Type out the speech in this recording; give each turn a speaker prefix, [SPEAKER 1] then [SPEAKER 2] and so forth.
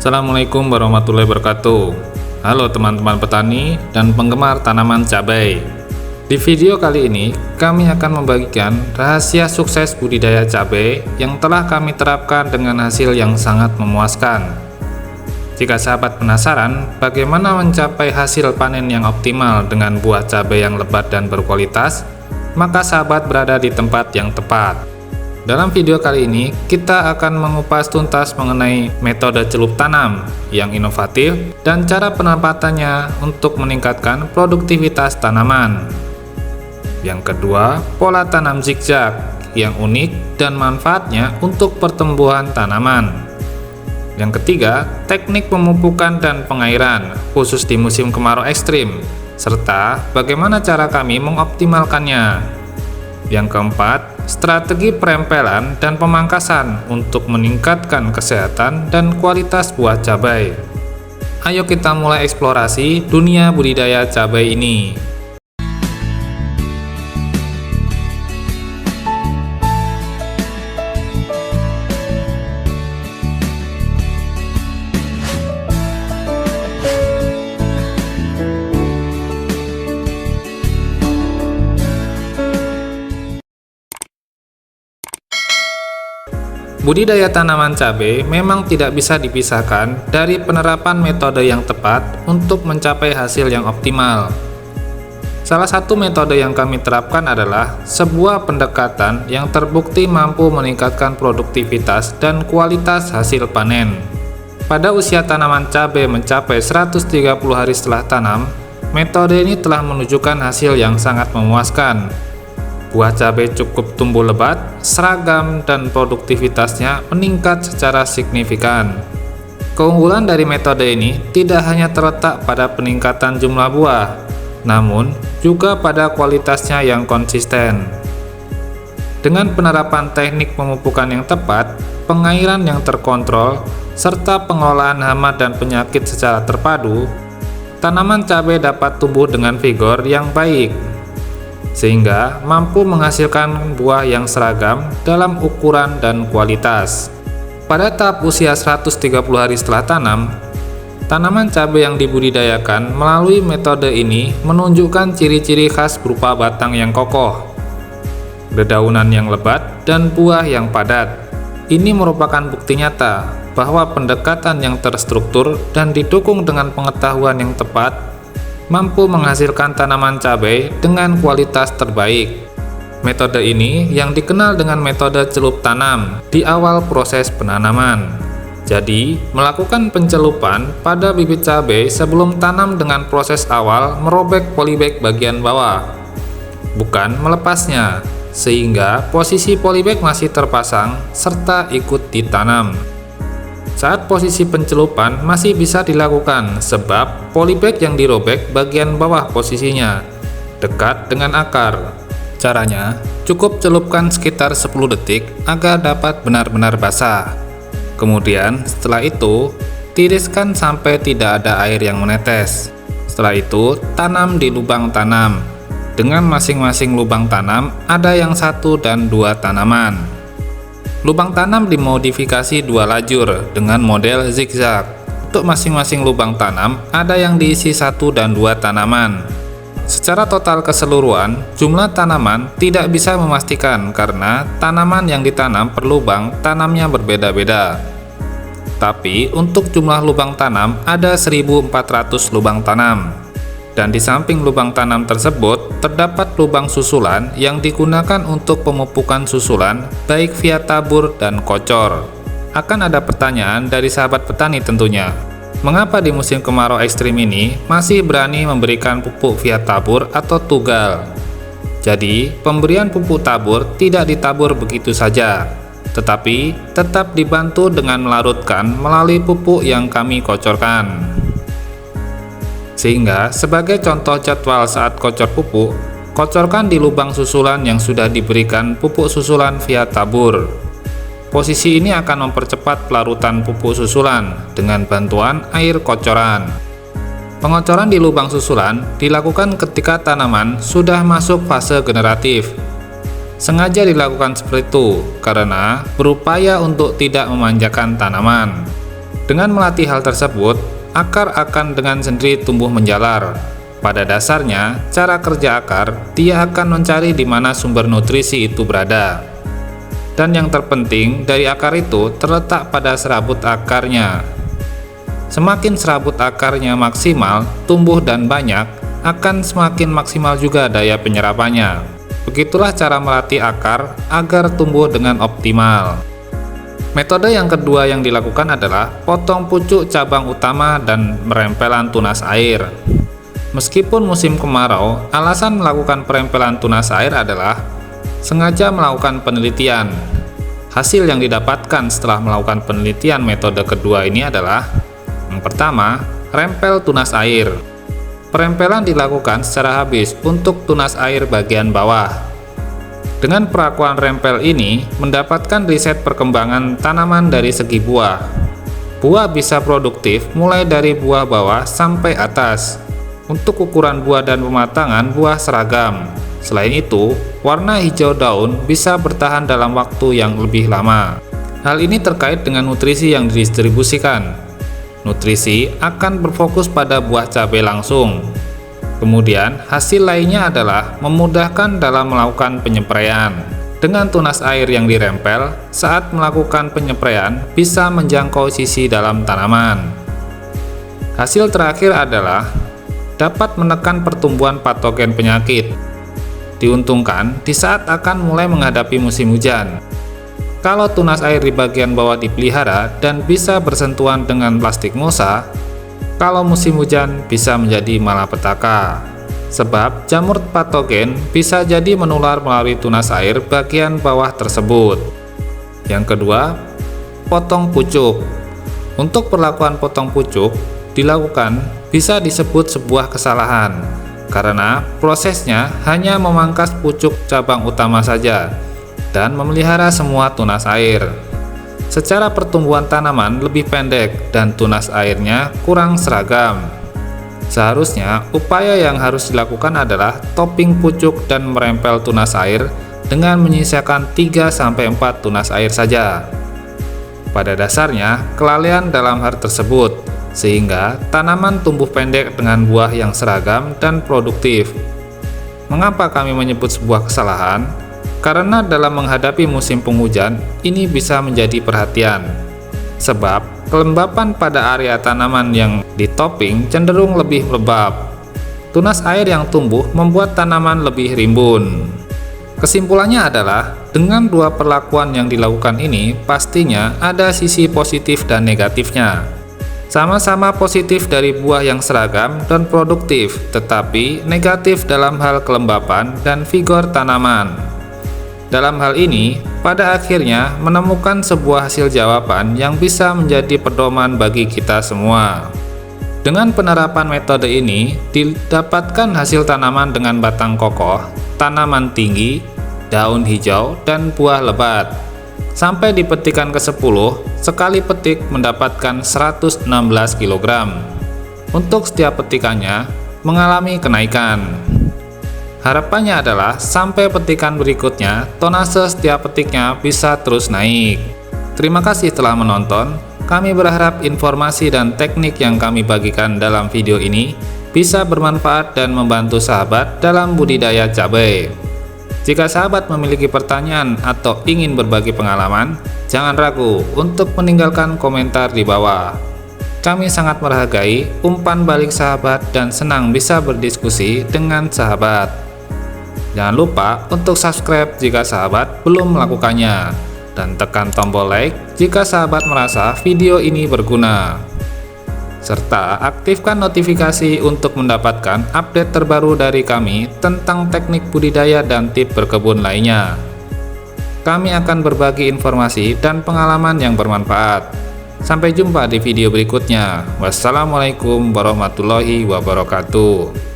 [SPEAKER 1] Assalamualaikum warahmatullahi wabarakatuh. Halo teman-teman petani dan penggemar tanaman cabai. Di video kali ini, kami akan membagikan rahasia sukses budidaya cabai yang telah kami terapkan dengan hasil yang sangat memuaskan. Jika sahabat penasaran bagaimana mencapai hasil panen yang optimal dengan buah cabai yang lebat dan berkualitas, maka sahabat berada di tempat yang tepat. Dalam video kali ini, kita akan mengupas tuntas mengenai metode celup tanam yang inovatif dan cara penempatannya untuk meningkatkan produktivitas tanaman. Yang kedua, pola tanam zigzag yang unik dan manfaatnya untuk pertumbuhan tanaman. Yang ketiga, teknik pemupukan dan pengairan khusus di musim kemarau ekstrim, serta bagaimana cara kami mengoptimalkannya. Yang keempat, strategi perempelan dan pemangkasan untuk meningkatkan kesehatan dan kualitas buah cabai. Ayo kita mulai eksplorasi dunia budidaya cabai ini. Budidaya tanaman cabai memang tidak bisa dipisahkan dari penerapan metode yang tepat untuk mencapai hasil yang optimal. Salah satu metode yang kami terapkan adalah sebuah pendekatan yang terbukti mampu meningkatkan produktivitas dan kualitas hasil panen. Pada usia tanaman cabai mencapai 130 hari setelah tanam, metode ini telah menunjukkan hasil yang sangat memuaskan. Buah cabai cukup tumbuh lebat, seragam, dan produktivitasnya meningkat secara signifikan. Keunggulan dari metode ini tidak hanya terletak pada peningkatan jumlah buah, namun juga pada kualitasnya yang konsisten. Dengan penerapan teknik pemupukan yang tepat, pengairan yang terkontrol, serta pengelolaan hama dan penyakit secara terpadu, tanaman cabai dapat tumbuh dengan vigor yang baik, sehingga mampu menghasilkan buah yang seragam dalam ukuran dan kualitas. Pada tahap usia 130 hari setelah tanam, tanaman cabai yang dibudidayakan melalui metode ini menunjukkan ciri-ciri khas berupa batang yang kokoh, dedaunan yang lebat, dan buah yang padat. Ini merupakan bukti nyata bahwa pendekatan yang terstruktur dan didukung dengan pengetahuan yang tepat mampu menghasilkan tanaman cabai dengan kualitas terbaik. Metode ini yang dikenal dengan metode celup tanam di awal proses penanaman. Jadi, melakukan pencelupan pada bibit cabai sebelum tanam dengan proses awal merobek polybag bagian bawah, bukan melepasnya, sehingga posisi polybag masih terpasang serta ikut ditanam. Saat posisi pencelupan masih bisa dilakukan sebab polybag yang dirobek bagian bawah posisinya dekat dengan akar. Caranya, cukup celupkan sekitar 10 detik agar dapat benar-benar basah. Kemudian setelah itu, tiriskan sampai tidak ada air yang menetes. Setelah itu, tanam di lubang tanam. Dengan masing-masing lubang tanam ada yang 1 dan 2 tanaman. Lubang tanam dimodifikasi 2 lajur dengan model zigzag. Untuk masing-masing lubang tanam ada yang diisi 1 dan 2 tanaman. Secara total keseluruhan, jumlah tanaman tidak bisa memastikan karena tanaman yang ditanam per lubang tanamnya berbeda-beda. Tapi untuk jumlah lubang tanam ada 1.400 lubang tanam. Dan di samping lubang tanam tersebut, terdapat lubang susulan yang digunakan untuk pemupukan susulan baik via tabur dan kocor. Akan ada pertanyaan dari sahabat petani tentunya, mengapa di musim kemarau ekstrim ini masih berani memberikan pupuk via tabur atau tugal? Jadi, pemberian pupuk tabur tidak ditabur begitu saja, tetapi tetap dibantu dengan melarutkan melalui pupuk yang kami kocorkan. Sehingga sebagai contoh jadwal saat kocor pupuk, kocorkan di lubang susulan yang sudah diberikan pupuk susulan via tabur. Posisi ini akan mempercepat pelarutan pupuk susulan dengan bantuan air kocoran. Pengocoran di lubang susulan dilakukan ketika tanaman sudah masuk fase generatif. Sengaja dilakukan seperti itu karena berupaya untuk tidak memanjakan tanaman. Dengan melatih hal tersebut, akar akan dengan sendiri tumbuh menjalar. Pada dasarnya, cara kerja akar, dia akan mencari di mana sumber nutrisi itu berada. Dan yang terpenting dari akar itu terletak pada serabut akarnya. Semakin serabut akarnya maksimal, tumbuh dan banyak, akan semakin maksimal juga daya penyerapannya. Begitulah cara melatih akar agar tumbuh dengan optimal. Metode yang kedua yang dilakukan adalah potong pucuk cabang utama dan merempelan tunas air. Meskipun musim kemarau, alasan melakukan perempelan tunas air adalah sengaja melakukan penelitian. Hasil yang didapatkan setelah melakukan penelitian metode kedua ini adalah: yang pertama, rempel tunas air. Perempelan dilakukan secara habis untuk tunas air bagian bawah. Dengan perlakuan rempel ini, mendapatkan riset perkembangan tanaman dari segi buah. Buah bisa produktif mulai dari buah bawah sampai atas. Untuk ukuran buah dan pematangan buah seragam. Selain itu, warna hijau daun bisa bertahan dalam waktu yang lebih lama. Hal ini terkait dengan nutrisi yang didistribusikan. Nutrisi akan berfokus pada buah cabai langsung. Kemudian, hasil lainnya adalah memudahkan dalam melakukan penyepraian. Dengan tunas air yang dirempel, saat melakukan penyepraian bisa menjangkau sisi dalam tanaman. Hasil terakhir adalah dapat menekan pertumbuhan patogen penyakit. Diuntungkan di saat akan mulai menghadapi musim hujan. Kalau tunas air di bagian bawah dipelihara dan bisa bersentuhan dengan plastik mulsa, kalau musim hujan bisa menjadi malapetaka. Sebab jamur patogen bisa jadi menular melalui tunas air bagian bawah tersebut. Yang kedua, potong pucuk. Untuk perlakuan potong pucuk dilakukan bisa disebut sebuah kesalahan, karena prosesnya hanya memangkas pucuk cabang utama saja dan memelihara semua tunas air. Secara pertumbuhan tanaman lebih pendek dan tunas airnya kurang seragam. Seharusnya upaya yang harus dilakukan adalah topping pucuk dan merempel tunas air dengan menyisakan 3-4 tunas air saja. Pada dasarnya, kelalaian dalam hal tersebut, sehingga tanaman tumbuh pendek dengan buah yang seragam dan produktif. Mengapa kami menyebut sebuah kesalahan? Karena dalam menghadapi musim penghujan, ini bisa menjadi perhatian. Sebab, kelembapan pada area tanaman yang ditopping cenderung lebih lembab. Tunas air yang tumbuh membuat tanaman lebih rimbun. Kesimpulannya adalah, dengan dua perlakuan yang dilakukan ini, pastinya ada sisi positif dan negatifnya. Sama-sama positif dari buah yang seragam dan produktif, tetapi negatif dalam hal kelembapan dan vigor tanaman. Dalam hal ini, pada akhirnya menemukan sebuah hasil jawaban yang bisa menjadi pedoman bagi kita semua. Dengan penerapan metode ini, didapatkan hasil tanaman dengan batang kokoh, tanaman tinggi, daun hijau, dan buah lebat. Sampai di petikan ke-10, sekali petik mendapatkan 116 kg. Untuk setiap petikannya, mengalami kenaikan. Harapannya adalah sampai petikan berikutnya, tonase setiap petiknya bisa terus naik. Terima kasih telah menonton. Kami berharap informasi dan teknik yang kami bagikan dalam video ini bisa bermanfaat dan membantu sahabat dalam budidaya cabai. Jika sahabat memiliki pertanyaan atau ingin berbagi pengalaman, jangan ragu untuk meninggalkan komentar di bawah. Kami sangat menghargai umpan balik sahabat dan senang bisa berdiskusi dengan sahabat. Jangan lupa untuk subscribe jika sahabat belum melakukannya, dan tekan tombol like jika sahabat merasa video ini berguna. Serta aktifkan notifikasi untuk mendapatkan update terbaru dari kami tentang teknik budidaya dan tips berkebun lainnya. Kami akan berbagi informasi dan pengalaman yang bermanfaat. Sampai jumpa di video berikutnya. Wassalamualaikum warahmatullahi wabarakatuh.